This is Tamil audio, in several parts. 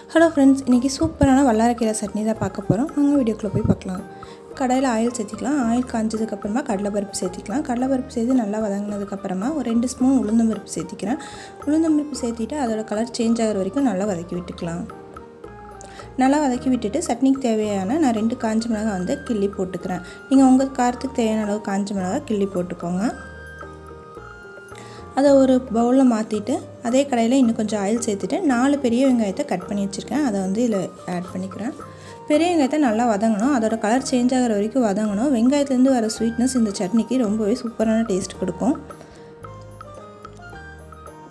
ஹலோ ஃப்ரெண்ட்ஸ், இன்றைக்கி சூப்பரான வல்லாரக்கீரை சட்னி தான் பார்க்க போகிறோம். வாங்க வீடியோக்குள்ளே போய் பார்க்கலாம். கடாயில் ஆயில் சேர்த்திக்கலாம். ஆயில் காஞ்சதுக்கப்புறமா கடலைப்பருப்பு சேர்த்திக்கலாம். கடலைப்பருப்பு சேர்த்து நல்லா வதங்கினதுக்கப்புறமா ஒரு 2 ஸ்பூன் உளுந்தம்பருப்பு சேர்த்திக்கிறேன். உளுந்தம்பருப்பு சேர்த்திட்டு அதோட கலர் சேஞ்ச் ஆகிற வரைக்கும் நல்லா வதக்கி விட்டுக்கலாம். நல்லா வதக்கி விட்டுட்டு சட்னிக்கு தேவையான நான் 2 காஞ்ச மிளகாய் வந்து கிள்ளி போட்டுக்கிறேன். நீங்கள் உங்கள் காரத்துக்கு தேவையான அளவு காஞ்ச மிளகாய் கிள்ளி போட்டுக்கோங்க. அதை ஒரு பவுலில் மாற்றிட்டு அதே கடையில் இன்னும் கொஞ்சம் ஆயில் சேர்த்துட்டு 4 பெரிய வெங்காயத்தை கட் பண்ணி வச்சுருக்கேன். அதை வந்து இதில் ஆட் பண்ணிக்கிறேன். பெரிய வெங்காயத்தை நல்லா வதங்கணும். அதோட கலர் சேஞ்ச் ஆகிற வரைக்கும் வதங்கணும். வெங்காயத்துலேருந்து வர ஸ்வீட்னஸ் இந்த சட்னிக்கு ரொம்பவே சூப்பரான டேஸ்ட் கொடுக்கும்.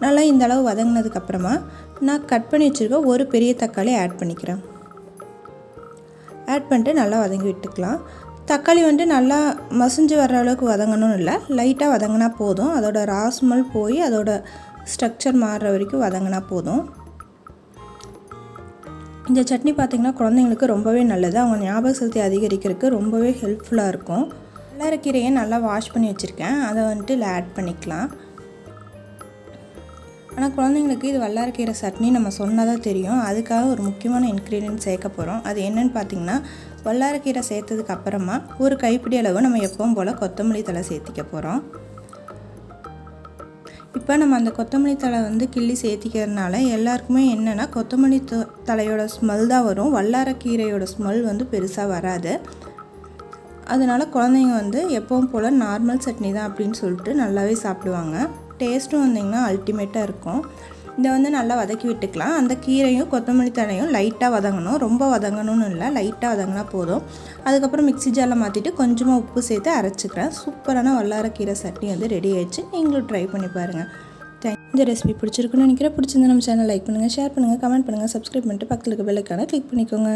நல்லா இந்த அளவு வதங்கினதுக்கப்புறமா நான் கட் பண்ணி வச்சுருக்க ஒரு பெரிய தக்காளி ஆட் பண்ணிக்கிறேன். ஆட் பண்ணிட்டு நல்லா வதங்கி விட்டுக்கலாம். தக்காளி வந்துட்டு நல்லா மசிஞ்சு வர்ற அளவுக்கு வதங்கணும்னு இல்லை, லைட்டாக வதங்கினா போதும். அதோட ராஸ்மல் போய் அதோட ஸ்ட்ரக்சர் மாறுற வரைக்கும் வதங்கினா போதும். இந்த சட்னி பார்த்திங்கன்னா குழந்தைங்களுக்கு ரொம்பவே நல்லது. அவங்க ஞாபக சக்தி அதிகரிக்கிறதுக்கு ரொம்பவே ஹெல்ப்ஃபுல்லாக இருக்கும். வல்லாரக்கீரையை நல்லா வாஷ் பண்ணி வச்சுருக்கேன். அதை வந்துட்டு இதில் ஆட் பண்ணிக்கலாம். ஆனால் குழந்தைங்களுக்கு இது வல்லாரக்கீரை சட்னி நம்ம சொன்னால் தான் தெரியும். அதுக்காக ஒரு முக்கியமான இன்க்ரீடியன்ட் சேர்க்க போகிறோம். அது என்னென்னு பார்த்திங்கன்னா, வல்லாரக்கீரை சேர்த்ததுக்கு அப்புறமா ஒரு கைப்பிடி அளவு நம்ம எப்பவும் போல் கொத்தமல்லி தழை சேர்த்திக்க போகிறோம். இப்போ நம்ம அந்த கொத்தமல்லி தழை வந்து கிள்ளி சேர்த்திக்கிறதுனால எல்லாருக்குமே என்னென்னா கொத்தமல்லி தழையோட ஸ்மெல் தான் வரும். வல்லாரக்கீரையோட ஸ்மெல் வந்து பெருசாக வராது. அதனால் குழந்தைங்க வந்து எப்பவும் போல் நார்மல் சட்னி தான் அப்படின்னு சொல்லிட்டு நல்லாவே சாப்பிடுவாங்க. டேஸ்ட்டும் வந்திங்கன்னா அல்டிமேட்டாக இருக்கும். இதை வந்து நல்லா வதக்கி விட்டுக்கலாம். அந்த கீரையும் கொத்தமல்லி தழையும் லைட்டாக வதங்கணும். ரொம்ப வதங்கணும்னு இல்லை, லைட்டாக வதங்கினா போதும். அதுக்கப்புறம் மிக்ஸி ஜாரில் மாற்றிட்டு கொஞ்சமாக உப்பு சேர்த்து அரைச்சிக்கிறேன். சூப்பரான வல்லாரக்கீரை சட்னி வந்து ரெடி ஆயிடுச்சு. நீங்களும் ட்ரை பண்ணி பாருங்கள். இந்த ரெசிபி பிடிச்சிருக்குன்னு நினைக்கிறேன். பிடிச்சிருந்தா நம்ம சேனல் லைக் பண்ணுங்கள், ஷேர் பண்ணுங்கள், கமெண்ட் பண்ணுங்கள், சப்ஸ்கிரைப் பண்ணிட்டு பக்கத்தில் இருக்க பெல் ஐக்கானை கிளிக் பண்ணிக்கோங்க.